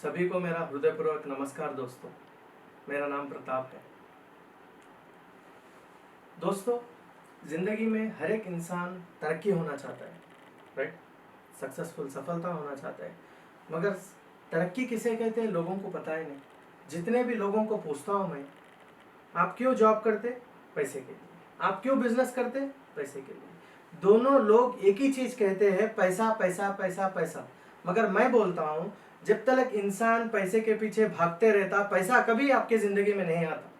सभी को मेरा हृदयपूर्वक नमस्कार दोस्तों। मेरा नाम प्रताप है। दोस्तों, ज़िंदगी में हर एक इंसान तरक्की होना चाहता है, राइट? सक्सेसफुल, सफलता होना चाहता है, मगर तरक्की किसे कहते हैं लोगों को पता ही नहीं। जितने भी लोगों को पूछता हूँ मैं, आप क्यों जॉब करते? पैसे के लिए। आप क्यों बिजनेस करते? पैसे के लिए। दोनों लोग एक ही चीज़ कहते हैं, पैसा पैसा पैसा पैसा। मगर मैं बोलता हूँ, जब तक इंसान पैसे के पीछे भागते रहता, पैसा कभी आपके ज़िंदगी में नहीं आता।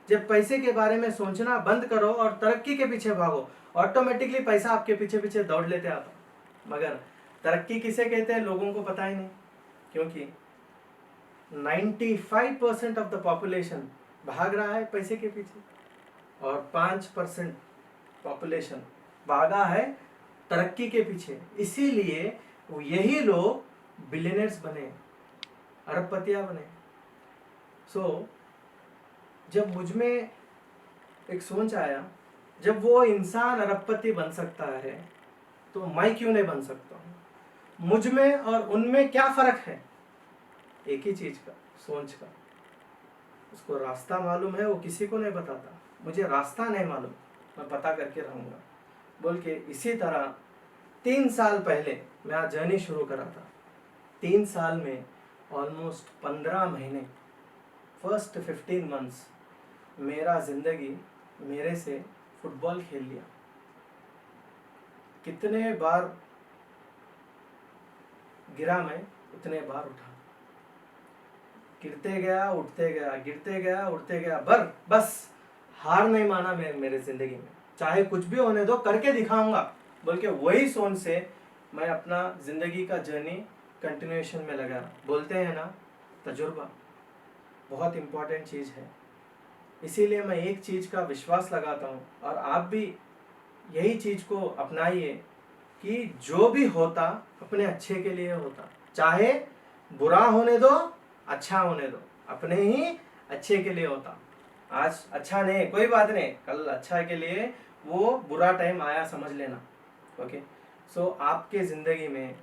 जब पैसे के बारे में सोचना बंद करो और तरक्की के पीछे भागो, ऑटोमेटिकली पैसा आपके पीछे पीछे दौड़ लेते आता। मगर तरक्की किसे कहते हैं लोगों को पता ही नहीं, क्योंकि 95% ऑफ द पॉपुलेशन भाग रहा है पैसे के पीछे और 5% पॉपुलेशन भागा है तरक्की के पीछे। इसीलिए यही लोग बिलियनर्स बने, अरबपतियां बने। जब मुझ में एक सोच आया, जब वो इंसान अरबपति बन सकता है तो मैं क्यों नहीं बन सकता हूँ? मुझ में और उनमें क्या फर्क है? एक ही चीज का, सोच का। उसको रास्ता मालूम है, वो किसी को नहीं बताता। मुझे रास्ता नहीं मालूम, मैं पता करके रहूँगा बोल के। इसी तरह 3 साल पहले मैं आज जर्नी शुरू करा था। 3 साल में ऑलमोस्ट 15 महीने, फर्स्ट 15 मंथ्स मेरा ज़िंदगी मेरे से फुटबॉल खेल लिया। कितने बार गिरा मैं, उतने बार उठा। गिरते गया, उठते गया, गिरते गया, उठते गया, बस हार नहीं माना मेरे ज़िंदगी में। चाहे कुछ भी होने दो, करके दिखाऊंगा बोल के वही सोच से मैं अपना ज़िंदगी का जर्नी कंटिन्यूएशन में लगा। बोलते हैं ना, तजुर्बा बहुत इम्पोर्टेंट चीज़ है। इसीलिए मैं एक चीज़ का विश्वास लगाता हूँ और आप भी यही चीज़ को अपनाइए कि जो भी होता अपने अच्छे के लिए होता। चाहे बुरा होने दो, अच्छा होने दो, अपने ही अच्छे के लिए होता। आज अच्छा नहीं, कोई बात नहीं, कल अच्छा के लिए वो बुरा टाइम आया समझ लेना। ओके, आपके ज़िंदगी में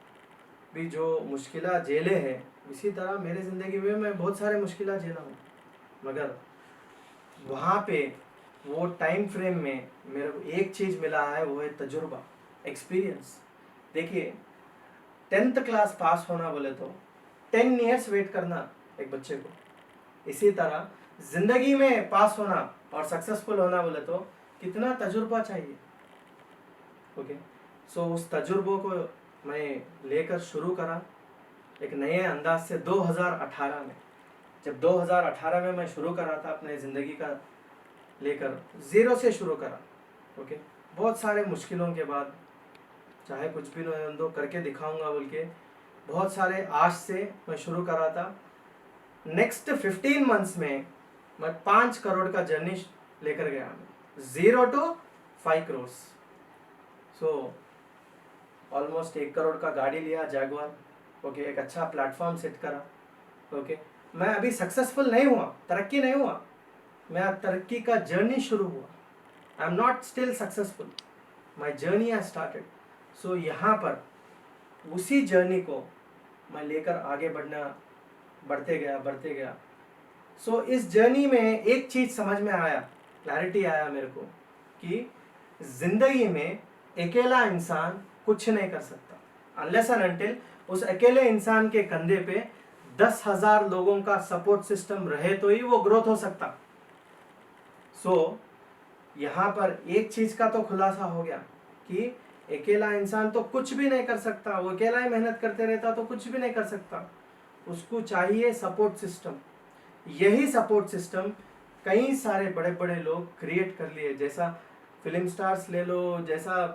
भी जो मुश्किलें झेले हैं, इसी तरह मेरे ज़िंदगी में मैं बहुत सारे मुश्किलें झेला हूँ। मगर वहाँ पे वो टाइम फ्रेम में मेरे को एक चीज़ मिला है, वो है तजुर्बा, एक्सपीरियंस। देखिए, 10th क्लास पास होना बोले तो 10 ईयर्स वेट करना एक बच्चे को। इसी तरह ज़िंदगी में पास होना और सक्सेसफुल होना बोले तो कितना तजुर्बा चाहिए। ओके, उस तजुर्बों को मैं लेकर शुरू करा एक नए अंदाज से 2018 में। जब 2018 में मैं शुरू करा था अपने ज़िंदगी का लेकर, ज़ीरो से शुरू करा। ओके, बहुत सारे मुश्किलों के बाद, चाहे कुछ भी नहीं दो, करके दिखाऊंगा बोल के बहुत सारे आश से मैं शुरू करा था। नेक्स्ट 15 मंथ्स में मैं 5 करोड़ का जर्नी लेकर गया, 0 to 5 करोड़। ऑलमोस्ट 1 करोड़ का गाड़ी लिया, जैगवार। ओके, एक अच्छा प्लेटफॉर्म सेट करा। ओके, मैं अभी सक्सेसफुल नहीं हुआ, तरक्की नहीं हुआ, मेरा तरक्की का जर्नी शुरू हुआ। I am not still successful, my journey has started. यहाँ पर उसी जर्नी को मैं लेकर आगे बढ़ते गया। इस जर्नी में एक चीज़ समझ में आया, क्लैरिटी आया मेरे को कि ज़िंदगी में अकेला इंसान कुछ नहीं कर सकता अनलेस एंड अनटिल उस अकेले इंसान के कंधे पे 10,000 लोगों का सपोर्ट सिस्टम रहे तो ही वो ग्रोथ हो सकता। यहाँ पर एक चीज़ का तो खुलासा हो गया कि अकेला इंसान तो कुछ भी नहीं कर सकता। वो अकेला ही मेहनत करते रहता तो कुछ भी नहीं कर सकता। उसको चाहिए सपोर्ट सिस्टम। यही सपोर्ट सिस्टम कई सारे बड़े बड़े लोग क्रिएट कर लिए, जैसा फिल्म स्टार्स ले लो, जैसा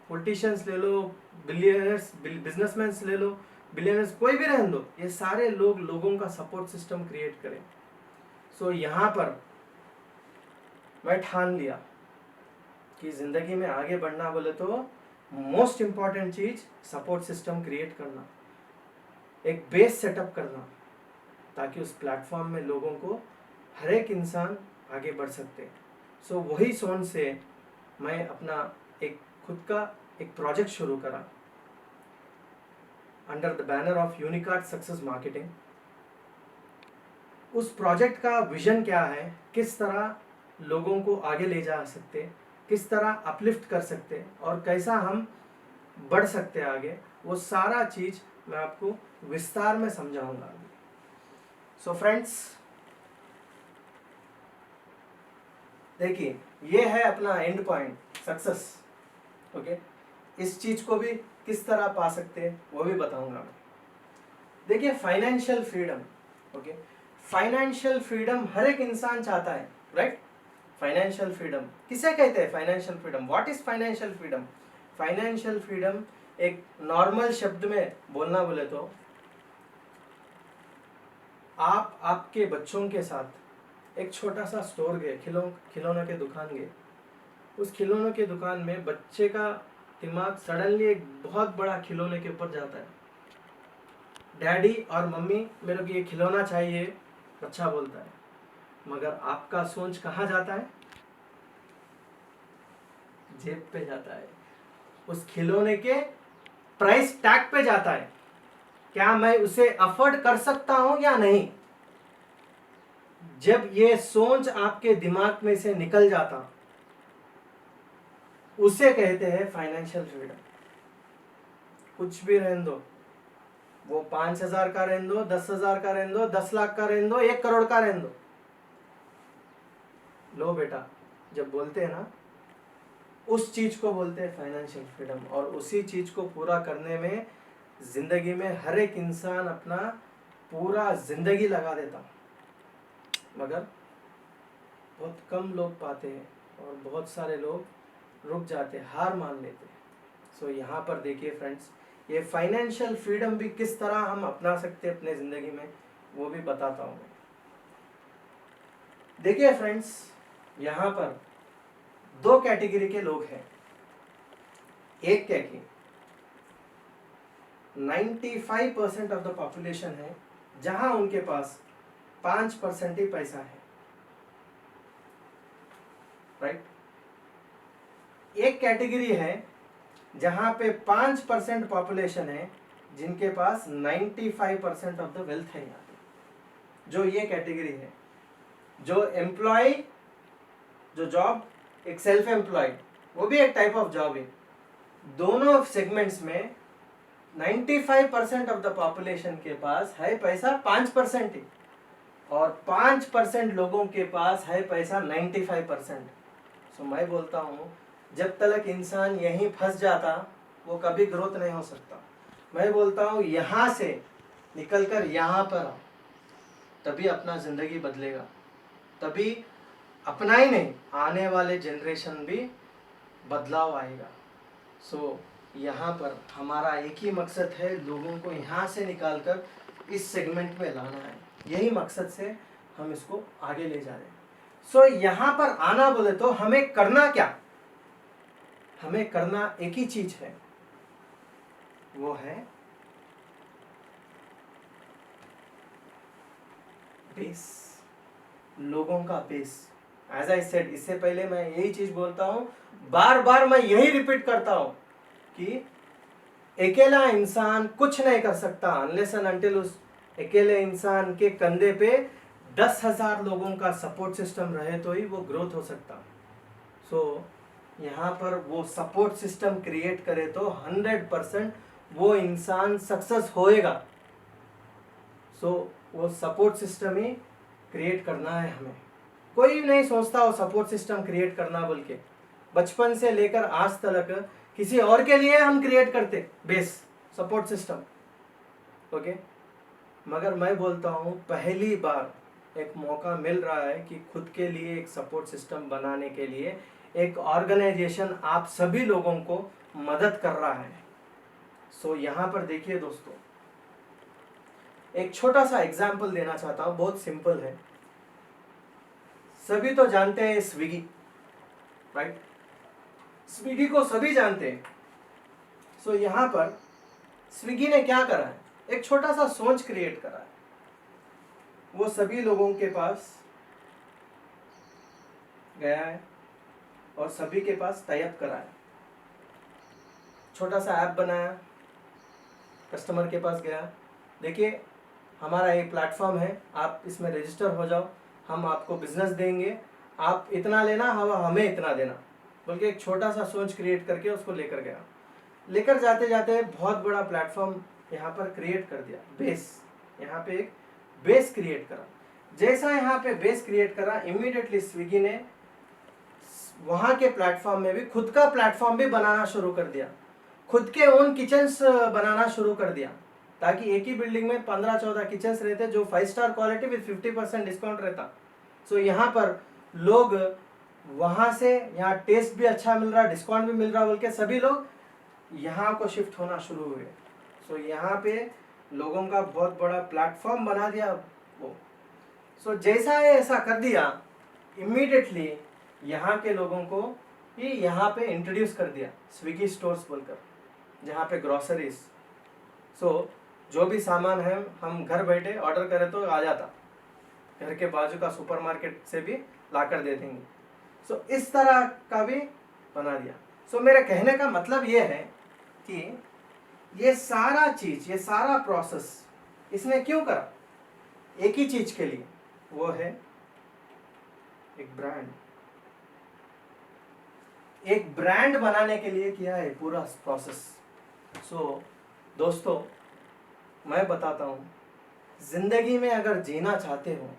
पॉलिटिशियंस ले लो, बिलियनर्स, बिजनेसमैन ले लो, बिलियनर्स, कोई भी रहने दो, ये सारे लोगों का सपोर्ट सिस्टम क्रिएट करें। यहाँ पर मैं ठान लिया कि ज़िंदगी में आगे बढ़ना बोले तो मोस्ट इम्पॉर्टेंट चीज़ सपोर्ट सिस्टम क्रिएट करना, एक बेस सेटअप करना, ताकि उस प्लेटफॉर्म में लोगों को हर एक इंसान आगे बढ़ सकते। वही सोच से मैं अपना एक खुद का एक प्रोजेक्ट शुरू करा under the banner of Unicard success marketing. उस प्रोजेक्ट का विजन क्या है, किस तरह लोगों को आगे ले जा सकते, किस तरह अपलिफ्ट कर सकते और कैसा हम बढ़ सकते आगे, वो सारा चीज़ मैं आपको विस्तार में समझाऊंगा। सो फ्रेंड्स, देखिए ये है अपना एंड पॉइंट, सक्सेस। ओके, इस चीज़ को भी किस तरह पा सकते हैं वो भी बताऊंगा मैं। देखिए financial freedom, okay, financial freedom हर एक इंसान चाहता है, राइट। फाइनेंशियल फ्रीडम किसे कहते हैं? Financial freedom, what is financial freedom? Financial freedom एक नॉर्मल शब्द में बोलना बोले तो आप आपके बच्चों के साथ एक छोटा सा स्टोर गए, खिलौनों के दुकान गए, उस खिलौनों के दुकान में बच्चे का दिमाग सडनली एक बहुत बड़ा खिलौने के ऊपर जाता है। डैडी और मम्मी मेरे को ये खिलौना चाहिए, बच्चा बोलता है, मगर आपका सोच कहाँ जाता है? जेब पे जाता है, उस खिलौने के प्राइस टैग पे जाता है, क्या मैं उसे अफोर्ड कर सकता हूं या नहीं। जब ये सोच आपके दिमाग में से निकल जाता, उसे कहते हैं फाइनेंशियल फ्रीडम। कुछ भी रहने दो, वो 5,000 का रहने दो, 10,000 का रहने दो, 10 लाख का रहने दो, 1 करोड़ का रहने दो, लो बेटा, जब बोलते हैं ना, उस चीज को बोलते हैं फाइनेंशियल फ्रीडम। और उसी चीज को पूरा करने में जिंदगी में हर एक इंसान अपना पूरा जिंदगी लगा देता, मगर बहुत कम लोग पाते हैं और बहुत सारे लोग रुक जाते, हार मान लेते। सो यहाँ पर देखिए फ्रेंड्स, ये फाइनेंशियल फ्रीडम भी किस तरह हम अपना सकते हैं अपने ज़िंदगी में, वो भी बताता हूँ। देखिए फ्रेंड्स, यहाँ पर 2 कैटेगरी के लोग हैं। एक क्या कि 95% ऑफ द पॉपुलेशन है जहां उनके पास 5% ही पैसा है, राइट। एक कैटेगरी है जहां पे 5% पॉपुलेशन है जिनके पास 95% ऑफ द वेल्थ है। यहाँ पे जो ये कैटेगरी है, जो एम्प्लॉय, जो जॉब, एक सेल्फ एम्प्लॉयड, वो भी एक टाइप ऑफ जॉब है। दोनों सेगमेंट्स में 95% ऑफ द पॉपुलेशन के पास है पैसा 5% ही, और 5% लोगों के पास है पैसा 95%। सो मैं बोलता हूँ, जब तक इंसान यहीं फंस जाता वो कभी ग्रोथ नहीं हो सकता। मैं बोलता हूँ यहाँ से निकलकर यहाँ पर आओ, तभी अपना ज़िंदगी बदलेगा, तभी अपना ही नहीं, आने वाले जनरेशन भी बदलाव आएगा। सो यहाँ पर हमारा एक ही मकसद है, लोगों को यहाँ से निकालकर इस सेगमेंट में लाना है। यही मकसद से हम इसको आगे ले जा रहे हैं। सो यहाँ पर आना बोले तो हमें करना क्या? हमें करना एक ही चीज है, वो है बेस, लोगों का बेस। एज आई सेड, इससे पहले मैं यही चीज बोलता हूं, बार बार मैं यही रिपीट करता हूं कि अकेला इंसान कुछ नहीं कर सकता अनलेस एंड अनटिल उस अकेले इंसान के कंधे पे 10,000 लोगों का सपोर्ट सिस्टम रहे तो ही वो ग्रोथ हो सकता। सो यहाँ पर वो सपोर्ट सिस्टम क्रिएट करे तो 100% वो इंसान सक्सेस होएगा। सो वो सपोर्ट सिस्टम ही क्रिएट करना है हमें। कोई नहीं सोचता वो सपोर्ट सिस्टम क्रिएट करना बोल के, बचपन से लेकर आज तक किसी और के लिए हम क्रिएट करते बेस, सपोर्ट सिस्टम, ओके। मगर मैं बोलता हूँ पहली बार एक मौका मिल रहा है कि खुद के लिए एक सपोर्ट सिस्टम बनाने के लिए एक ऑर्गेनाइजेशन आप सभी लोगों को मदद कर रहा है। सो यहाँ पर देखिए दोस्तों, एक छोटा सा एग्जाम्पल देना चाहता हूँ, बहुत सिंपल है। सभी तो जानते हैं स्विगी, राइट। स्विगी को सभी जानते हैं। सो यहाँ पर स्विगी ने क्या करा है, एक छोटा सा सोच क्रिएट करा है। वो सभी लोगों के पास गया है और सभी के पास टाई अप करा है, छोटा सा ऐप बनाया, कस्टमर के पास गया। देखिए हमारा एक प्लेटफॉर्म है, आप इसमें रजिस्टर हो जाओ, हम आपको बिजनेस देंगे, आप इतना लेना, हमें इतना देना, बल्कि एक छोटा सा सोच क्रिएट करके उसको लेकर गया। लेकर जाते जाते बहुत बड़ा प्लेटफॉर्म यहाँ पर क्रिएट कर दिया, बेस, यहाँ पे एक बेस क्रिएट करा। जैसा यहाँ पे बेस क्रिएट करा, इमीडिएटली स्विगी ने वहाँ के प्लेटफॉर्म में भी खुद का प्लेटफॉर्म भी बनाना शुरू कर दिया, खुद के ओन किचन्स बनाना शुरू कर दिया, ताकि एक ही बिल्डिंग में 15-14 किचन्स रहते जो 5 स्टार क्वालिटी विद 50% डिस्काउंट रहता। सो यहाँ पर लोग वहाँ से, यहाँ टेस्ट भी अच्छा मिल रहा, डिस्काउंट भी मिल रहा बोल के सभी लोग यहाँ को शिफ्ट होना शुरू हुए। सो यहाँ पे लोगों का बहुत बड़ा प्लेटफॉर्म बना दिया वो। सो जैसा है ऐसा कर दिया, इमीडिएटली यहाँ के लोगों को ही यहाँ पे इंट्रोड्यूस कर दिया स्विगी स्टोर्स बोलकर, जहाँ पे ग्रोसरीज, सो जो भी सामान है हम घर बैठे ऑर्डर करें तो आ जाता, घर के बाजू का सुपरमार्केट से भी लाकर दे देंगे। सो इस तरह का भी बना दिया। सो मेरे कहने का मतलब ये है कि ये सारा चीज, ये सारा प्रोसेस इसने क्यों करा? एक ही चीज के लिए, वो है एक ब्रांड। एक ब्रांड बनाने के लिए किया है पूरा प्रोसेस। सो दोस्तों, मैं बताता हूं, जिंदगी में अगर जीना चाहते हो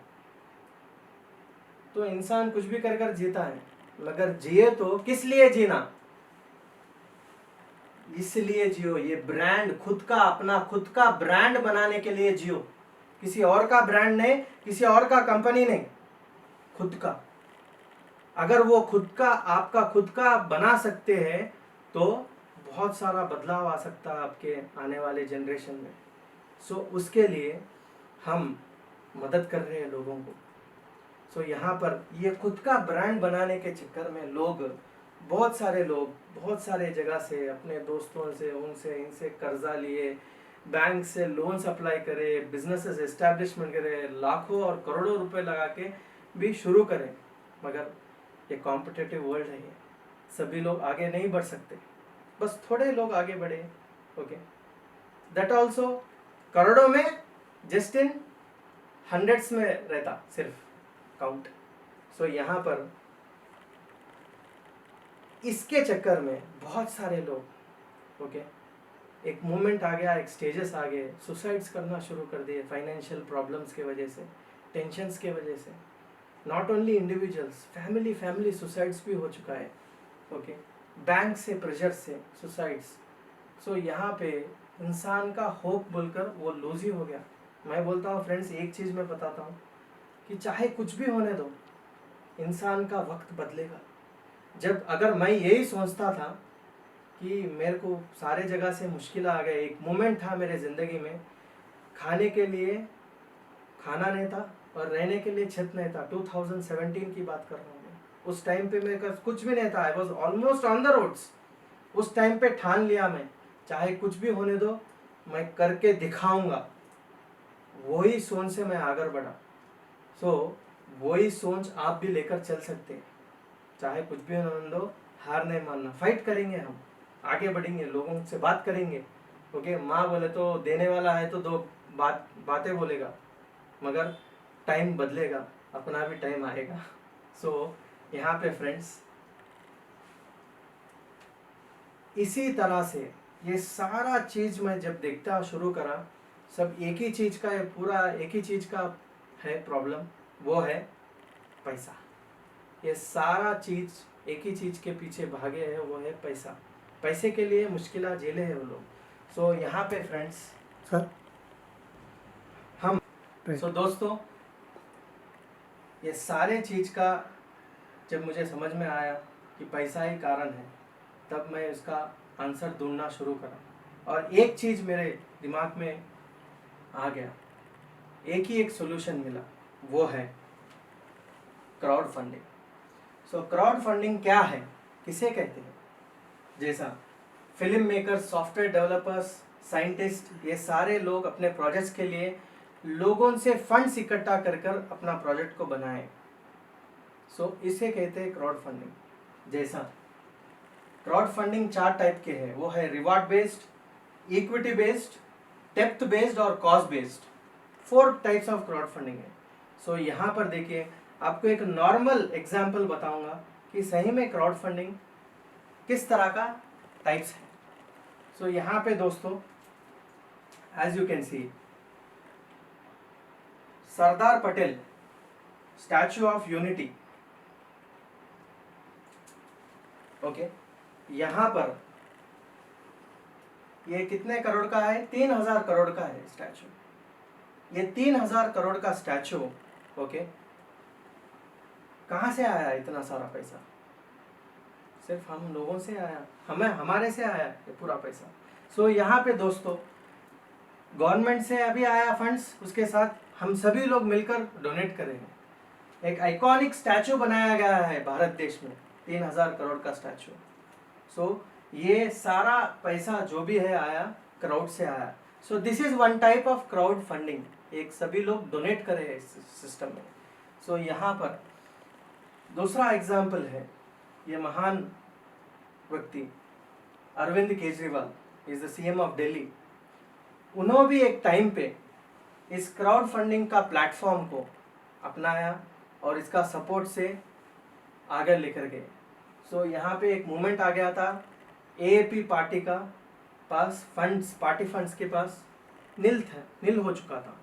तो इंसान कुछ भी कर कर जीता है, मगर जिए तो किस लिए जीना? इसलिए जियो, ये ब्रांड, खुद का, अपना खुद का ब्रांड बनाने के लिए जियो। किसी और का ब्रांड नहीं, किसी और का कंपनी नहीं, खुद का। अगर वो खुद का, आपका खुद का बना सकते हैं तो बहुत सारा बदलाव आ सकता है आपके आने वाले जनरेशन में। सो उसके लिए हम मदद कर रहे हैं लोगों को। सो यहाँ पर ये खुद का ब्रांड बनाने के चक्कर में लोग, बहुत सारे लोग बहुत सारे जगह से, अपने दोस्तों से, उनसे, इनसे कर्जा लिए, बैंक से लोन्स अप्लाई करे, बिजनेसेस एस्टैब्लिशमेंट करे, लाखों और करोड़ों रुपए लगा के भी शुरू करें, मगर ये कॉम्पिटिटिव वर्ल्ड है, ये सभी लोग आगे नहीं बढ़ सकते, बस थोड़े लोग आगे बढ़े। ओके, दैट ऑल्सो करोड़ों में, जस्ट इन हंड्रेड्स में रहता सिर्फ काउंट। सो यहाँ पर इसके चक्कर में बहुत सारे लोग, ओके, एक मूवमेंट आ गया, एक स्टेजेस आ गए, सुसाइड्स करना शुरू कर दिए फाइनेंशियल प्रॉब्लम्स के वजह से, टेंशन्स के वजह से। Not only individuals, family suicides भी हो चुका है। ओके, बैंक से प्रेशर से सुसाइड्स। सो यहाँ पे इंसान का होप बोलकर वो लूज ही हो गया। मैं बोलता हूँ फ्रेंड्स, एक चीज़ मैं बताता हूँ कि चाहे कुछ भी होने दो, इंसान का वक्त बदलेगा। जब अगर मैं यही सोचता था कि मेरे को सारे जगह से मुश्किल आ गए, एक मोमेंट था मेरे ज़िंदगी में, खाने के लिए खाना नहीं था और रहने के लिए छत नहीं था, 2017 की बात कर रहा हूँ मैं। उस टाइम पे मेरे पास कुछ भी नहीं था, I was almost on the roads. उस टाइम पे ठान लिया मैं, चाहे कुछ भी होने दो, मैं करके दिखाऊंगा। वही सोच से मैं आगे बढ़ा। सो वही सोच आप भी लेकर चल सकते हैं। चाहे कुछ भी होने दो, हार नहीं मानना, फाइट करेंगे, हम आगे बढ़ेंगे, लोगों से बात करेंगे। ओके, माँ बोले तो देने वाला है तो दो बातें बोलेगा, मगर टाइम बदलेगा, अपना भी टाइम आएगा। सो यहाँ पे फ्रेंड्स, इसी तरह से ये सारा चीज़ मैं जब देखता शुरू करा, सब एक ही चीज़ का, ये पूरा एक ही चीज़ का है प्रॉब्लम, वो है पैसा। ये सारा चीज़ एक ही चीज़ के पीछे भागे है, वो है पैसा। पैसे के लिए मुश्किलें झेले हैं वो लोग। सो यहाँ पे फ्रेंड्स सर हम, सो दोस्तों, ये सारे चीज़ का जब मुझे समझ में आया कि पैसा ही कारण है, तब मैं इसका आंसर ढूंढना शुरू करा और एक चीज़ मेरे दिमाग में आ गया, एक ही एक सॉल्यूशन मिला, वो है क्राउड फंडिंग। सो क्राउड फंडिंग क्या है, किसे कहते हैं? जैसा film makers, software developers, scientist, ये सारे लोग अपने प्रोजेक्ट्स के लिए लोगों से फंड्स इकट्ठा कर कर अपना प्रोजेक्ट को बनाएं। सो इसे कहते हैं क्राउड फंडिंग। जैसा क्राउड फंडिंग 4 टाइप के हैं, वो है रिवार्ड बेस्ड, इक्विटी बेस्ड, डेप्थ बेस्ड और cost based. 4 types of crowd funding है। सो यहाँ पर देखिए, आपको एक नॉर्मल एग्जाम्पल बताऊंगा कि सही में क्राउड फंडिंग किस तरह का टाइप्स है। सो यहाँ पे दोस्तों, as you can see, Sardar Patel Statue of Unity, okay, यहाँ पर ये कितने करोड़ का है? 3000 करोड़ का है स्टैचू। ये 3000 करोड़ का स्टैचू, ओके, कहाँ से आया इतना सारा पैसा? सिर्फ हम लोगों से आया, हमारे से आया ये पूरा पैसा। सो यहाँ पे दोस्तों, गवर्नमेंट से अभी आया फंड्स, उसके साथ हम सभी लोग मिलकर डोनेट करेंगे। एक आइकॉनिक स्टैचू बनाया गया है भारत देश में, 3000 करोड़ का स्टैचू। सो ये सारा पैसा जो भी है आया क्राउड से आया। So this is one type of crowd funding, एक सभी लोग डोनेट करे इस सिस्टम में। सो यहाँ पर दूसरा एग्जाम्पल है, ये महान व्यक्ति Arvind Kejriwal is the CM of Delhi. उन्होंने भी एक टाइम पे इस क्राउड फंडिंग का प्लेटफॉर्म को अपनाया और इसका सपोर्ट से आगे लेकर गए। सो यहाँ पे एक मूवमेंट आ गया था, एएपी पार्टी का पास फंड्स, पार्टी फंड्स के पास नील हो चुका था।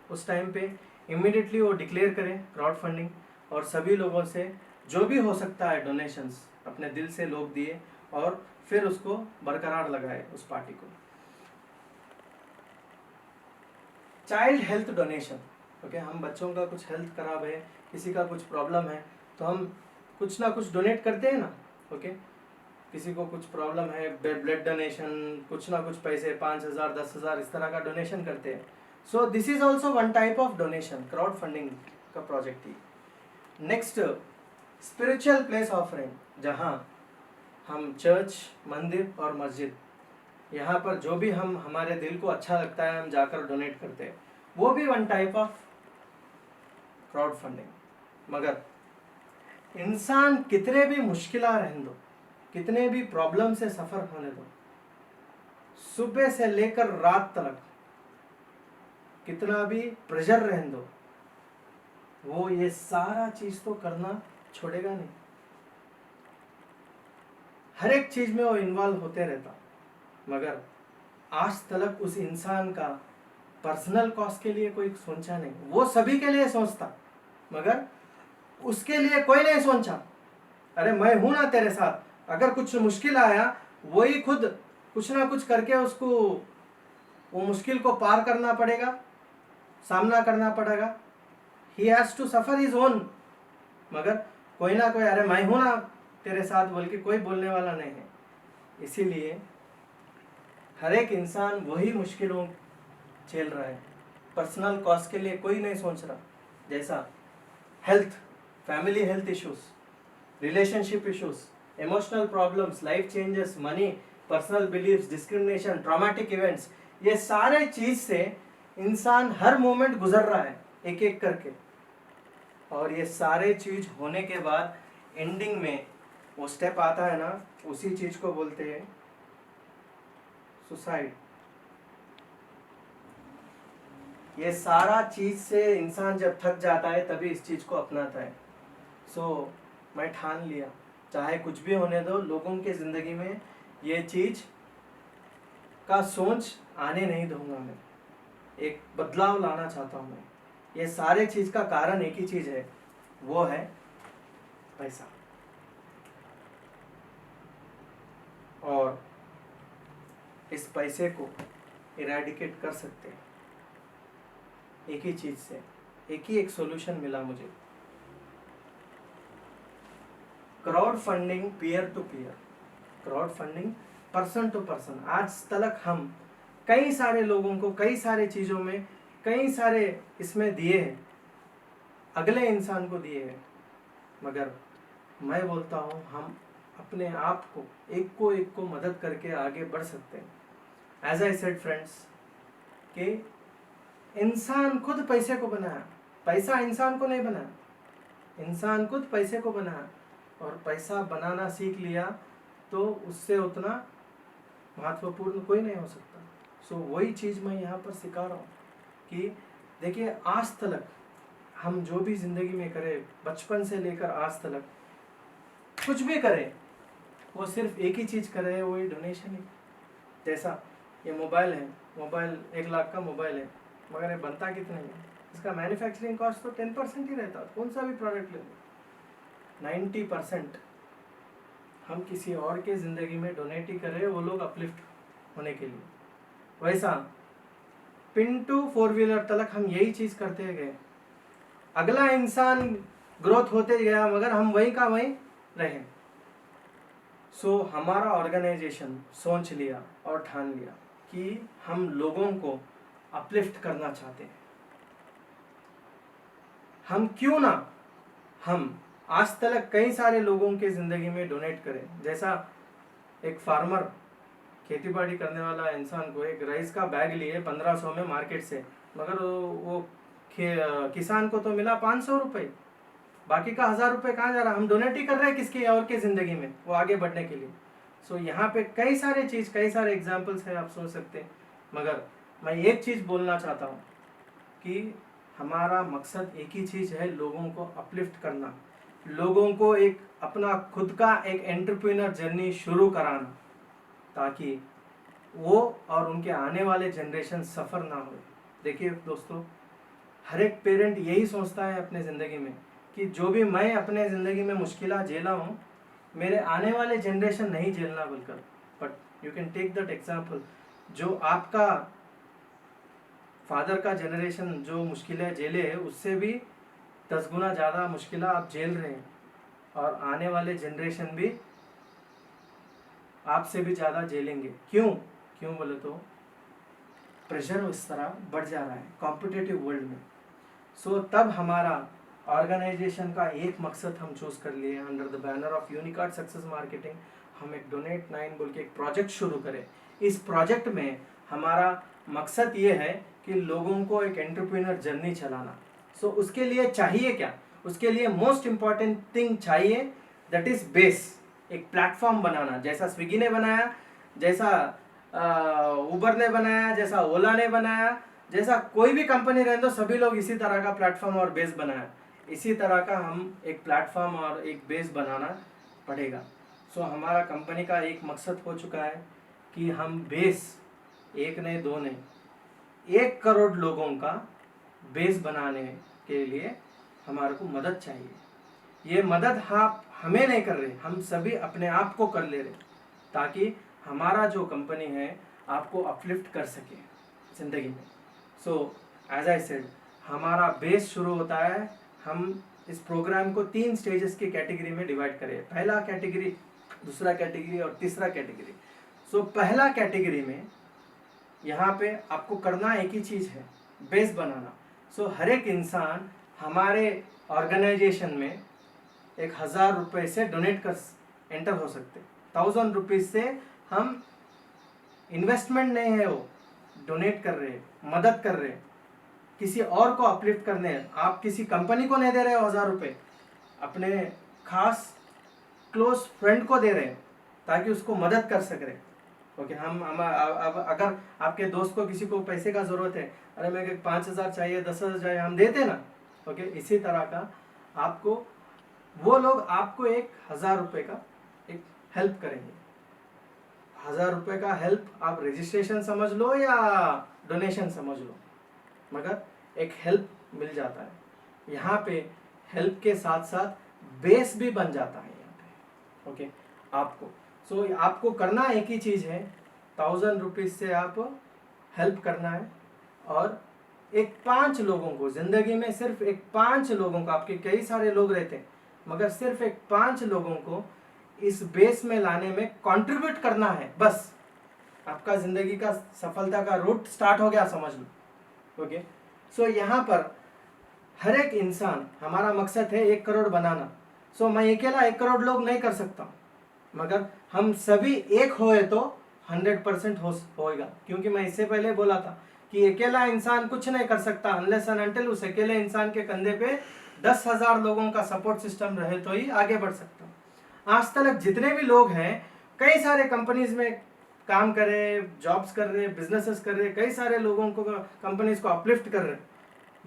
उस टाइम पे इमीडिएटली वो डिक्लेयर करें क्राउड फंडिंग, और सभी लोगों से जो भी हो सकता है डोनेशंस अपने दिल से लोग दिए और फिर उसको बरकरार लगाए उस पार्टी को। चाइल्ड हेल्थ डोनेशन, ओके, हम बच्चों का कुछ हेल्थ खराब है, किसी का कुछ प्रॉब्लम है, तो हम कुछ ना कुछ डोनेट करते हैं ना, ओके। किसी को कुछ प्रॉब्लम है, ब्लड डोनेशन, कुछ ना कुछ पैसे 5000 10,000 इस तरह का डोनेशन करते हैं। So this is also one type of donation, crowd funding का प्रोजेक्ट ही। नेक्स्ट, स्पिरिचुअल प्लेस ऑफरिंग, जहाँ हम चर्च, मंदिर और मस्जिद, यहाँ पर जो भी हम हमारे दिल को अच्छा लगता है हम जाकर डोनेट करते हैं, वो भी one type of crowd funding. मगर इंसान कितने भी मुश्किलें रहने दो, कितने भी प्रॉब्लम से सफर होने दो, सुबह से लेकर रात तक कितना भी प्रेशर रहने दो, वो ये सारा चीज तो करना छोड़ेगा नहीं। हर एक चीज में वो इन्वॉल्व होते रहता, मगर आज तक उस इंसान का पर्सनल कॉस्ट के लिए कोई सोचा नहीं। वो सभी के लिए सोचता, मगर उसके लिए कोई नहीं सोचा। अरे मैं हूं ना तेरे साथ, अगर कुछ मुश्किल आया वही खुद कुछ ना कुछ करके उसको वो मुश्किल को पार करना पड़ेगा, सामना करना पड़ेगा। He has to suffer his own, मगर कोई ना कोई, अरे मैं हूं ना तेरे साथ बोल के कोई बोलने वाला नहीं है। इसीलिए हर एक इंसान वही मुश्किलों झेल रहा है, पर्सनल कॉस्ट के लिए कोई नहीं सोच रहा। जैसा health, family health issues, relationship issues, emotional problems, life changes, money, personal believes, discrimination, traumatic events, ये सारे चीज से इंसान हर मोमेंट गुजर रहा है एक एक करके। और ये सारे चीज होने के बाद एंडिंग में वो स्टेप आता है ना, उसी चीज को बोलते हैं सुसाइड। ये सारा चीज से इंसान जब थक जाता है तभी इस चीज को अपनाता है। सो मैं ठान लिया, चाहे कुछ भी होने दो, लोगों के जिंदगी में ये चीज का सोच आने नहीं दूंगा। मैं एक बदलाव लाना चाहता हूँ। मैं ये सारे चीज का कारण एक ही चीज है, वो है पैसा। और इस पैसे को इरेडिकेट कर सकते हैं एक ही चीज से। एक ही एक सॉल्यूशन मिला मुझे, crowd funding peer to peer, crowd funding person to person. आज तक हम कई सारे लोगों को कई सारे चीज़ों में कई सारे इसमें दिए हैं, अगले इंसान को दिए हैं, मगर मैं बोलता हूँ हम अपने आप को एक को मदद करके आगे बढ़ सकते हैं। एज आई सेड फ्रेंड्स, कि इंसान खुद पैसे को बनाया, पैसा इंसान को नहीं बनाया, इंसान खुद पैसे को बनाया। और पैसा बनाना सीख लिया तो उससे उतना महत्वपूर्ण कोई नहीं हो सकता। सो वही चीज़ मैं यहाँ पर सिखा रहा हूँ कि देखिए आज तक हम जो भी ज़िंदगी में करें, बचपन से लेकर आज तक कुछ भी करें, वो सिर्फ एक ही चीज़ कर रहे हैं, वही डोनेशन ही। जैसा ये मोबाइल है, मोबाइल 1 लाख का मोबाइल है, मगर ये बनता कितना है, इसका मैन्युफैक्चरिंग कॉस्ट तो 10% ही रहता। कौन सा भी प्रोडक्ट ले लो, 90% हम किसी और के ज़िंदगी में डोनेट ही कर रहे हैं, वो लोग अपलिफ्ट होने के लिए। वैसा पिंटू 4 व्हीलर तक हम यही चीज़ करते गए, अगला इंसान ग्रोथ होते गया मगर हम वहीं का वहीं रहे। सो हमारा ऑर्गेनाइजेशन सोच लिया और ठान लिया कि हम लोगों को अपलिफ्ट करना चाहते हैं। हम क्यों ना हम आज तक कई सारे लोगों के ज़िंदगी में डोनेट करें। जैसा एक फार्मर, खेती बाड़ी करने वाला इंसान को एक राइस का बैग लिए 1500 में मार्केट से, मगर वो किसान को तो मिला 500 रुपये, बाकी का 1000 रुपये कहाँ जा रहा? हम डोनेट ही कर रहे हैं किसकी और के ज़िंदगी में, वो आगे बढ़ने के लिए। सो यहाँ पे कई सारे एग्जाम्पल्स हैं, आप सोच सकते हैं। मगर मैं एक चीज़ बोलना चाहता हूँ कि हमारा मकसद एक ही चीज़ है, लोगों को अपलिफ्ट करना, लोगों को एक अपना खुद का एक एंटरप्रेन्योर जर्नी शुरू कराना, ताकि वो और उनके आने वाले जनरेशन सफ़र ना हो। देखिए दोस्तों, हर एक पेरेंट यही सोचता है अपने ज़िंदगी में कि जो भी मैं अपने ज़िंदगी में मुश्किलें झेला हूँ, मेरे आने वाले जनरेशन नहीं झेलना बोलकर। But you can take that example, जो आपका फादर का जनरेशन जो मुश्किलें झेले है, उससे भी 10 गुना ज़्यादा मुश्किलें आप झेल रहे हैं, और आने वाले जनरेशन भी आपसे भी ज़्यादा झेलेंगे। क्यों बोले तो प्रेशर इस तरह बढ़ जा रहा है कॉम्पिटिटिव वर्ल्ड में। सो तब हमारा ऑर्गेनाइजेशन का एक मकसद हम चूज़ कर लिए, under the banner of Unicard success marketing हम एक डोनेट 9 बोल के एक प्रोजेक्ट शुरू करें। इस प्रोजेक्ट में हमारा मकसद ये है कि लोगों को एक एंटरप्रेन्योर जर्नी चलाना। सो उसके लिए चाहिए क्या? उसके लिए मोस्ट इम्पॉर्टेंट थिंग चाहिए, दैट इज़ बेस, एक प्लेटफॉर्म बनाना, जैसा स्विगी ने बनाया, जैसा उबर ने बनाया, जैसा ओला ने बनाया, जैसा कोई भी कंपनी रहे तो सभी लोग इसी तरह का प्लेटफॉर्म और बेस बनाया। इसी तरह का हम एक प्लेटफॉर्म और एक बेस बनाना पड़ेगा। सो हमारा कंपनी का एक मकसद हो चुका है कि हम बेस, एक नहीं दो नहीं, 1 करोड़ लोगों का बेस बनाने के लिए हमारे को मदद चाहिए। ये मदद आप हमें नहीं कर रहे, हम सभी अपने आप को कर ले रहे, ताकि हमारा जो कंपनी है आपको अपलिफ्ट कर सके ज़िंदगी में। सो एज आई सेड, हमारा बेस शुरू होता है, हम इस प्रोग्राम को 3 स्टेजेस की कैटेगरी में डिवाइड करें, पहला कैटेगरी, दूसरा कैटेगरी और तीसरा कैटेगरी। सो पहला कैटेगरी में यहाँ पे आपको करना एक ही चीज़ है, बेस बनाना। सो हर एक इंसान हमारे ऑर्गेनाइजेशन में 1000 रुपये से डोनेट कर एंटर हो सकते। 1000 रुपीज़ से हम, इन्वेस्टमेंट नहीं है, वो डोनेट कर रहे हैं, मदद कर रहे हैं, किसी और को अपलिफ्ट करने हैं। आप किसी कंपनी को नहीं दे रहे हो 1000 रुपये, अपने खास क्लोज फ्रेंड को दे रहे हैं ताकि उसको मदद कर सके। ओके, हम अब अगर आपके दोस्त को किसी को पैसे का ज़रूरत है, अरे मेरे 5000 चाहिए, 10,000 चाहिए, हम देते ना। ओके, इसी तरह का आपको, वो लोग आपको 1000 रुपये का एक हेल्प करेंगे। 1000 रुपये का हेल्प आप रजिस्ट्रेशन समझ लो या डोनेशन समझ लो, मगर एक हेल्प मिल जाता है। यहाँ पे हेल्प के साथ साथ बेस भी बन जाता है यहाँ पे। ओके, आपको आपको करना एक ही चीज़ है, 1000 रुपीज़ से आप हेल्प करना है, और एक 5 लोगों को ज़िंदगी में, सिर्फ एक 5 लोगों को, आपके कई सारे लोग रहते हैं मगर सिर्फ एक 5 लोगों को इस बेस में लाने में कंट्रीब्यूट करना है, बस आपका ज़िंदगी का सफलता का रूट स्टार्ट हो गया, समझ लो। ओके, सो यहाँ पर हर एक इंसान, हमारा मकसद है 1 करोड़ बनाना। सो मैं अकेला 1 करोड़ लोग नहीं कर सकता, मगर हम सभी एक होए तो 100% होएगा। क्योंकि मैं इससे पहले बोला था कि अकेला इंसान कुछ नहीं कर सकता, अनलेस एंड अनटिल उस अकेले इंसान के कंधे पे 10,000 लोगों का सपोर्ट सिस्टम रहे तो ही आगे बढ़ सकता। आज तक जितने भी लोग हैं, कई सारे कंपनीज में काम कर रहे, जॉब्स कर रहे, बिजनेसेस कर रहे, कई सारे लोगों को, कंपनीज को अपलिफ्ट कर रहे,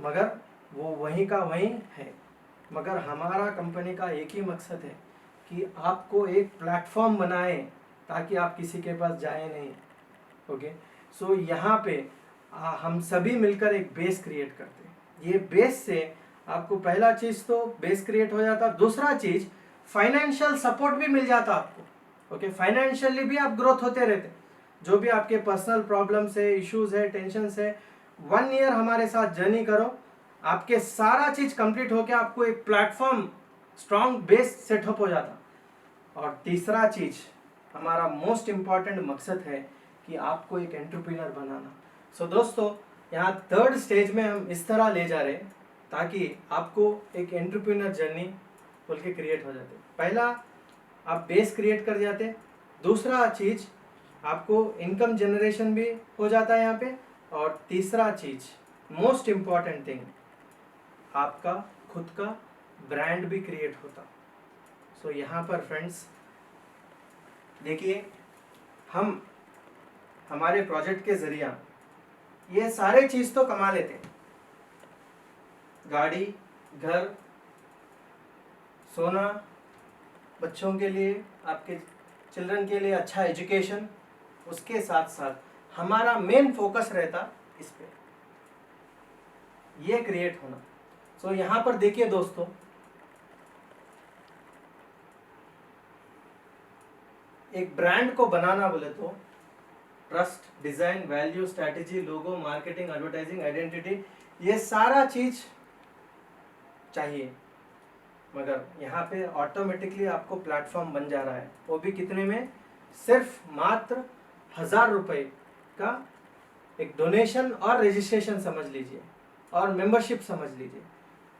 मगर वो वहीं का वहीं है। मगर हमारा कंपनी का एक ही मकसद है कि आपको एक प्लेटफॉर्म बनाए ताकि आप किसी के पास जाए नहीं। ओके, सो यहाँ पे हम सभी मिलकर एक बेस क्रिएट करते हैं। ये बेस से आपको पहला चीज़ तो बेस क्रिएट हो जाता, दूसरा चीज़ फाइनेंशियल सपोर्ट भी मिल जाता आपको। ओके, फाइनेंशियली भी आप ग्रोथ होते रहते। जो भी आपके पर्सनल प्रॉब्लम्स है, इश्यूज है, टेंशन्स है, 1 ईयर हमारे साथ जर्नी करो, आपके सारा चीज़ कंप्लीट होके आपको एक प्लेटफॉर्म स्ट्रॉन्ग बेस सेटअप हो जाता। और तीसरा चीज़ हमारा मोस्ट इम्पॉर्टेंट मकसद है कि आपको एक एंटरप्रेन्योर बनाना। सो दोस्तों, यहाँ थर्ड स्टेज में हम इस तरह ले जा रहे हैं ताकि आपको एक एंटरप्रेन्योर जर्नी बोल के क्रिएट हो जाते। पहला आप बेस क्रिएट कर जाते, दूसरा चीज़ आपको इनकम जनरेशन भी हो जाता है यहाँ पे, और तीसरा चीज़ मोस्ट इम्पॉर्टेंट थिंग आपका खुद का ब्रांड भी क्रिएट होता। सो यहाँ पर फ्रेंड्स देखिए, हम हमारे प्रोजेक्ट के जरिया ये सारे चीज़ तो कमा लेते हैं, गाड़ी, घर, सोना, बच्चों के लिए, आपके चिल्ड्रन के लिए अच्छा एजुकेशन, उसके साथ साथ हमारा मेन फोकस रहता इस पे, ये क्रिएट होना। सो यहाँ पर देखिए दोस्तों, एक ब्रांड को बनाना बोले तो ट्रस्ट, डिजाइन, वैल्यू, स्ट्रैटेजी, लोगो, मार्केटिंग, एडवर्टाइजिंग, आइडेंटिटी, ये सारा चीज चाहिए। मगर यहाँ पे ऑटोमेटिकली आपको प्लेटफॉर्म बन जा रहा है, वो भी कितने में, सिर्फ मात्र 1000 रुपये का एक डोनेशन और रजिस्ट्रेशन समझ लीजिए और मेंबरशिप समझ लीजिए।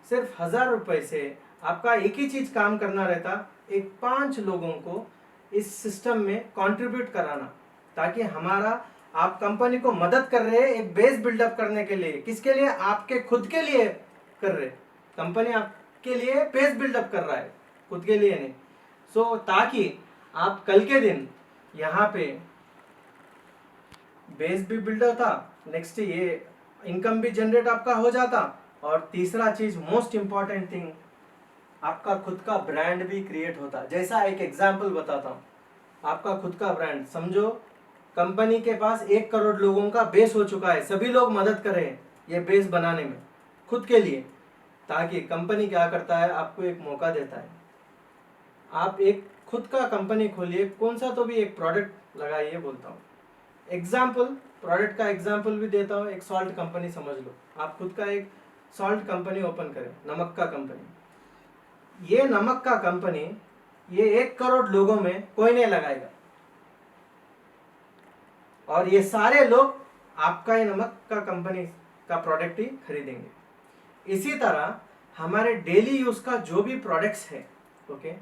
सिर्फ 1000 रुपये से आपका एक ही चीज़ काम करना रहता, एक 5 लोगों को इस सिस्टम में कंट्रीब्यूट कराना, ताकि हमारा आप कंपनी को मदद कर रहे हैं एक बेस बिल्डअप करने के लिए। किसके लिए? आपके खुद के लिए कर रहे, कंपनी आपके लिए बेस बिल्डअप कर रहा है, खुद के लिए नहीं। सो ताकि आप कल के दिन यहाँ पे बेस भी बिल्ड होता, नेक्स्ट ये इनकम भी जनरेट आपका हो जाता, और तीसरा चीज मोस्ट इंपॉर्टेंट थिंग, आपका खुद का ब्रांड भी क्रिएट होता। जैसा एक एग्जांपल बताता हूँ, आपका खुद का ब्रांड समझो, कंपनी के पास 1 करोड़ लोगों का बेस हो चुका है, सभी लोग मदद करें ये बेस बनाने में खुद के लिए, ताकि कंपनी क्या करता है, आपको एक मौका देता है, आप एक खुद का कंपनी खोलिए, कौन सा तो भी एक प्रोडक्ट लगाइए। बोलता हूँ एग्जाम्पल, प्रोडक्ट का एग्जाम्पल भी देता हूँ, एक सॉल्ट कंपनी समझ लो, आप खुद का एक सॉल्ट कंपनी ओपन करें, नमक का कंपनी। ये नमक का कंपनी ये 1 करोड़ लोगों में कोई नहीं लगाएगा, और ये सारे लोग आपका ये नमक का कंपनी का प्रोडक्ट ही खरीदेंगे। इसी तरह हमारे डेली यूज का जो भी प्रोडक्ट्स है, ओके,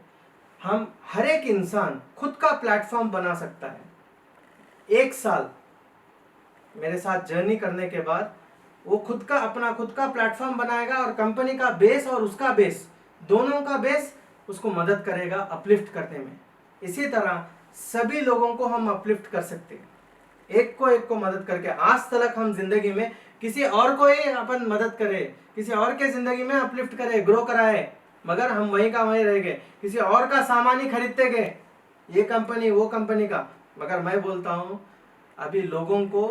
हम हर एक इंसान खुद का प्लेटफॉर्म बना सकता है। 1 साल मेरे साथ जर्नी करने के बाद वो खुद का अपना खुद का प्लेटफॉर्म बनाएगा, और कंपनी का बेस और उसका बेस, दोनों का बेस उसको मदद करेगा अपलिफ्ट करने में। इसी तरह सभी लोगों को हम अपलिफ्ट कर सकते हैं, एक को मदद करके। आज तक हम जिंदगी में किसी और को ही अपन मदद करें, किसी और के जिंदगी में अपलिफ्ट करें, ग्रो कराए, मगर हम वहीं का वहीं रह गए, किसी और का सामान ही खरीदते गए, ये कंपनी वो कंपनी का। मगर मैं बोलता हूँ अभी लोगों को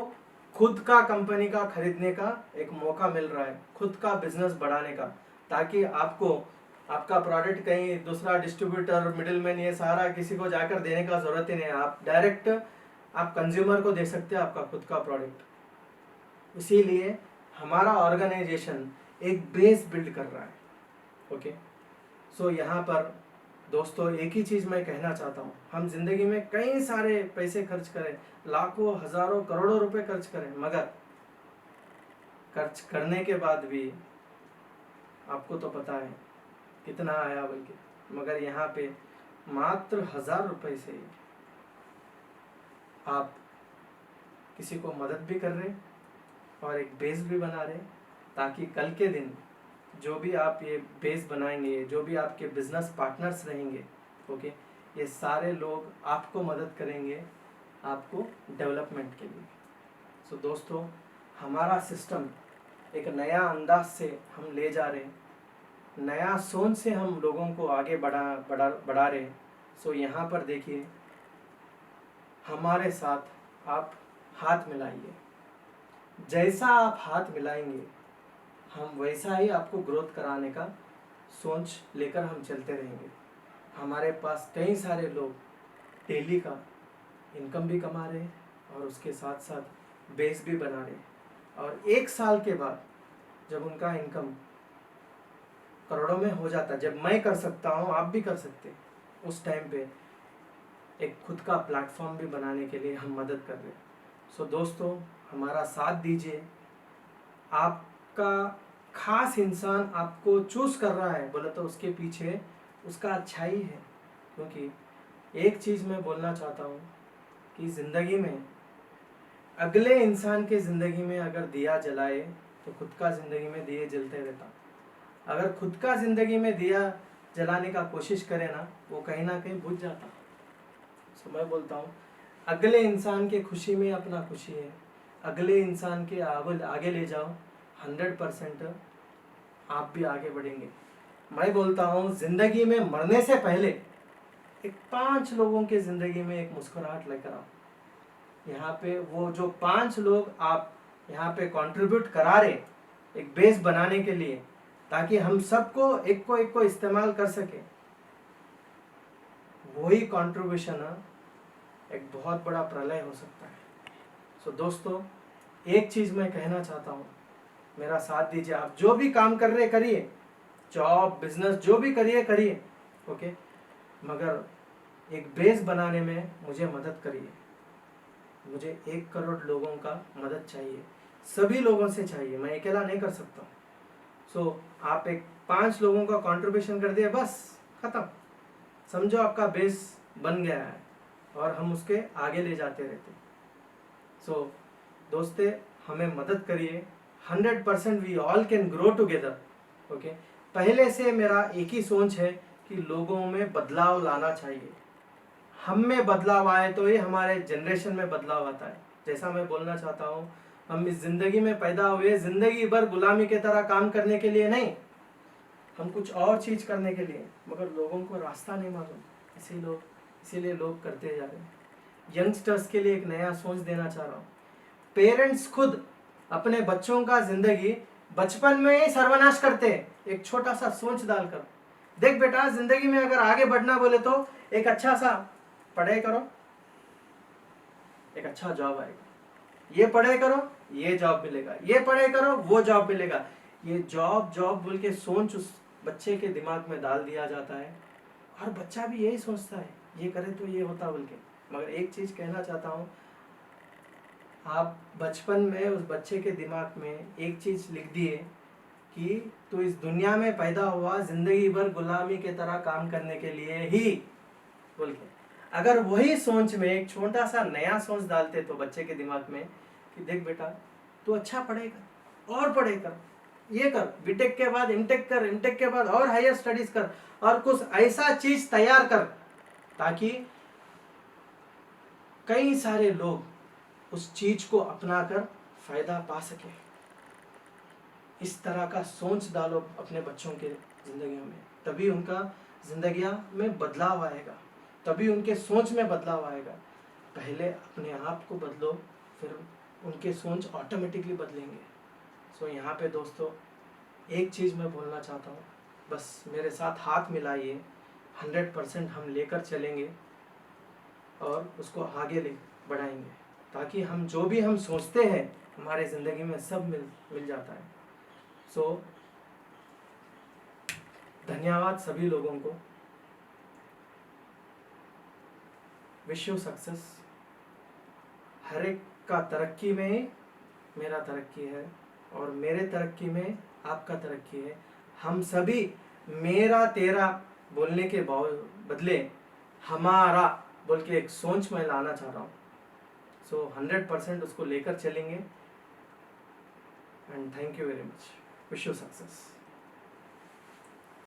खुद का कंपनी का खरीदने का एक मौका मिल रहा है, खुद का बिजनेस बढ़ाने का, ताकि आपको आपका प्रोडक्ट कहीं दूसरा डिस्ट्रीब्यूटर, मिडिलमैन, ये सारा किसी को जाकर देने का जरूरत ही नहीं है, आप डायरेक्ट आप कंज्यूमर को दे सकते हैं आपका खुद का प्रोडक्ट। इसीलिए हमारा ऑर्गेनाइजेशन एक बेस बिल्ड कर रहा है। ओके, सो यहाँ पर दोस्तों एक ही चीज़ मैं कहना चाहता हूँ, हम जिंदगी में कई सारे पैसे खर्च करें, लाखों, हजारों, करोड़ों रुपए खर्च करें, मगर खर्च करने के बाद भी आपको तो पता है कितना आया, बल्कि मगर यहाँ पे मात्र 1000 रुपए से आप किसी को मदद भी कर रहे और एक बेस भी बना रहे, ताकि कल के दिन जो भी आप ये बेस बनाएंगे, जो भी आपके बिजनेस पार्टनर्स रहेंगे, ओके, ये सारे लोग आपको मदद करेंगे आपको डेवलपमेंट के लिए। सो दोस्तों, हमारा सिस्टम एक नया अंदाज से हम ले जा रहे हैं, नया सोच से हम लोगों को आगे बढ़ा रहे हैं। सो यहाँ पर देखिए, हमारे साथ आप हाथ मिलाइए। जैसा आप हाथ मिलाएंगे, हम वैसा ही आपको ग्रोथ कराने का सोच लेकर हम चलते रहेंगे। हमारे पास कई सारे लोग डेली का इनकम भी कमा रहे हैं और उसके साथ साथ बेस भी बना रहे हैं, और 1 साल के बाद जब उनका इनकम करोड़ों में हो जाता है, जब मैं कर सकता हूँ आप भी कर सकते हैं, उस टाइम पे एक खुद का प्लेटफॉर्म भी बनाने के लिए हम मदद कर रहे हैं। सो दोस्तों, हमारा साथ दीजिए। आपका खास इंसान आपको चूज कर रहा है बोले तो उसके पीछे उसका अच्छाई है। क्योंकि एक चीज़ मैं बोलना चाहता हूँ कि ज़िंदगी में अगले इंसान के ज़िंदगी में अगर दिया जलाए तो खुद का ज़िंदगी में दिए जलते रहता। अगर खुद का ज़िंदगी में दिया जलाने का कोशिश करे ना, वो कहीं ना कहीं बुझ जाता। सो मैं बोलता हूँ, अगले इंसान के खुशी में अपना खुशी है, अगले इंसान के आगे ले जाओ, 100% आप भी आगे बढ़ेंगे। मैं बोलता हूँ, ज़िंदगी में मरने से पहले एक 5 लोगों के ज़िंदगी में एक मुस्कुराहट लेकर आओ। यहाँ पे वो जो 5 लोग आप यहाँ पे कंट्रीब्यूट करा रहे एक बेस बनाने के लिए, ताकि हम सबको एक को इस्तेमाल कर सके, वही कंट्रीब्यूशन एक बहुत बड़ा प्रलय हो सकता है। सो दोस्तों, एक चीज़ मैं कहना चाहता हूँ, मेरा साथ दीजिए। आप जो भी काम कर रहे करिए, जॉब बिजनेस जो भी करिए, ओके, मगर एक बेस बनाने में मुझे मदद करिए। मुझे 1 करोड़ लोगों का मदद चाहिए, सभी लोगों से चाहिए, मैं अकेला नहीं कर सकता हूँ। सो आप एक 5 लोगों का कंट्रीब्यूशन कर दिए, बस ख़त्म, समझो आपका बेस बन गया है और हम उसके आगे ले जाते रहते। सो दोस्ते, हमें मदद करिए। 100% we all can grow together, okay. पहले से मेरा एक ही सोच है कि लोगों में बदलाव लाना चाहिए। हम में बदलाव आए तो ये हमारे जनरेशन में बदलाव आता है। जैसा मैं बोलना चाहता हूँ, हम इस ज़िंदगी में पैदा हुए ज़िंदगी भर गुलामी के तरह काम करने के लिए नहीं, हम कुछ और चीज़ करने के लिए, मगर लोगों को रास्ता नहीं मालूम, इसीलिए लोग करते जा रहे हैं। यंगस्टर्स के लिए एक नया सोच देना चाह रहा हूँ। पेरेंट्स खुद अपने बच्चों का ज़िंदगी बचपन में ही सर्वनाश करते हैं, एक छोटा सा सोच डालकर। देख बेटा, ज़िंदगी में अगर आगे बढ़ना बोले तो एक अच्छा सा पढ़ाई करो, एक अच्छा जॉब आएगा, ये पढ़ाई करो ये जॉब मिलेगा, ये पढ़ाई करो वो जॉब मिलेगा। ये जॉब बोल के सोच उस बच्चे के दिमाग में डाल दिया जाता है, और बच्चा भी यही सोचता है, ये करे तो ये होता बोल के। मगर एक चीज़ कहना चाहता हूँ, आप बचपन में उस बच्चे के दिमाग में एक चीज़ लिख दिए कि तू इस दुनिया में पैदा हुआ ज़िंदगी भर गुलामी के तरह काम करने के लिए ही बोल के। अगर वही सोच में एक छोटा सा नया सोच डालते तो बच्चे के दिमाग में कि देख बेटा, तू अच्छा पढ़ेगा और पढ़ेगा, ये कर, बीटेक के बाद एमटेक कर, एमटेक के बाद और हायर स्टडीज कर, और कुछ ऐसा चीज तैयार कर ताकि कई सारे लोग उस चीज को अपनाकर फायदा पा सके। इस तरह का सोच डालो अपने बच्चों के जिंदगियों में, तभी उनका जिंदगियां में बदलाव आएगा, तभी उनके सोच में बदलाव आएगा। पहले अपने आप को बदलो, फिर उनके सोच ऑटोमेटिकली बदलेंगे। सो यहाँ पे दोस्तों, एक चीज़ मैं बोलना चाहता हूँ, बस मेरे साथ हाथ मिलाइए, 100% हम लेकर चलेंगे और उसको आगे ले बढ़ाएंगे, ताकि हम जो भी हम सोचते हैं हमारे ज़िंदगी में सब मिल जाता है। सो धन्यवाद सभी लोगों को। Wish you success. हर एक का तरक्की में मेरा तरक्की है और मेरे तरक्की में आपका तरक्की है। हम सभी मेरा तेरा बोलने के बदले हमारा बोल के एक सोच में लाना चाह रहा हूँ। सो 100% उसको लेकर चलेंगे। And thank you very much. Wish you success.